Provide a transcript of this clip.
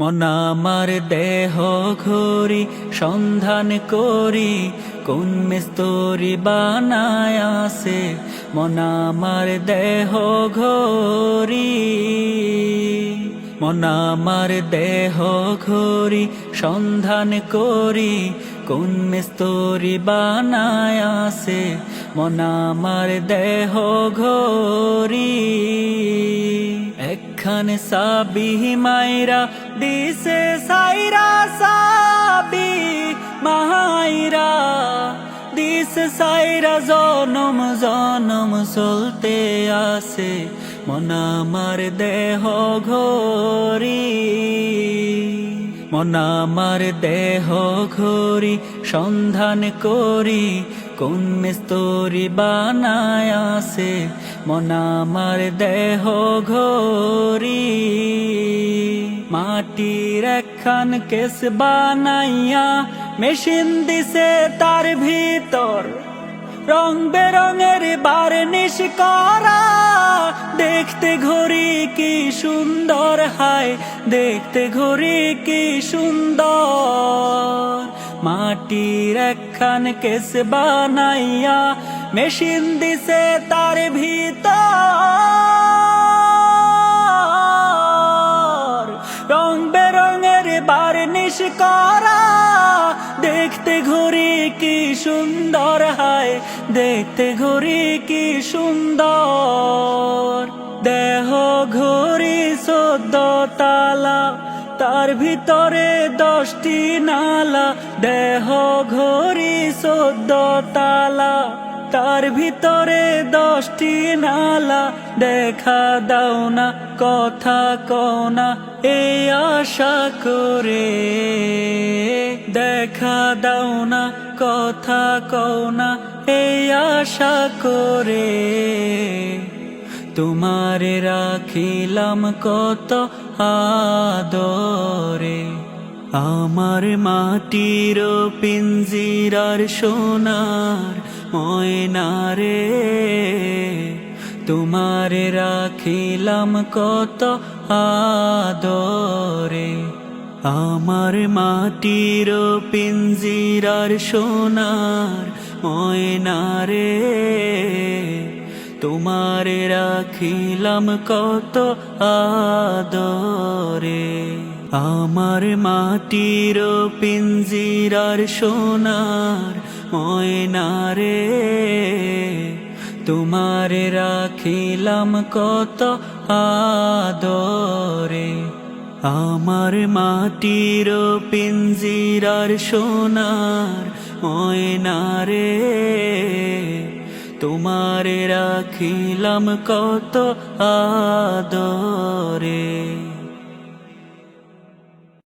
মন আমার দেহ ঘড়ি সন্ধান করি, কোন মিস্তরি বানায় আছে। মন আমার দেহ ঘড়ি, মন আমার দেহ ঘড়ি সন্ধান করি, কোন মিস্তরি বানায় আছে। মন আমার দেহ ঘড়ি একখানে সাবি মাইরা দিছে সাইরা, সাবি মাইরা দিছে সাইরা, জনম জনম চলতে আছে। মন আমার দেহ ঘড়ি, মন আমার দেহ ঘড়ি সন্ধান করি, কোন মিস্তরি বানায় আছে। মন আমার দেহ ঘড়ি মাটির একখান কেস বানাইয়া মেশিন দিছে তার ভিতর, রং বেরঙের বার্নিশ করা। দেখতে ঘড়ি কি সুন্দর, হায় দেখতে ঘড়ি কি সুন্দর। মাটির একখান কেস বানাইয়া মেশিন দিছে তার ভিতর, রং বেরঙের বার্নিশ করা। দেখতে ঘড়ি কি সুন্দর, হায় দেখতে ঘড়ি কি সুন্দর। দেহ ঘড়ি 14 তালা, তার ভিতরে 10টি নালা। দেহ ঘড়ি 14 তালা, তার ভিতরে 10টি নালা। দেখা দাও না কথা কও না এই আশা করে, দেখা দাও না কথা কও না এই আশা করে। তোমারে রাখিলাম কত আদরে, আমার মাটির পিঞ্জিরার সোনার ময়নারে। তোমারে রাখিলাম কত আদরে, আমার মাটির পিঞ্জিরার সোনার ময়নারে। তোমারে রাখিলাম কত আদরে, আমার মাটির পিঞ্জিরার সোনার ময়নারে। তোমারে রাখিলাম কত আদরে, আমার মাটির পিঞ্জিরার সোনার ময়নারে। তোমারে রাখিলাম কত আদরে।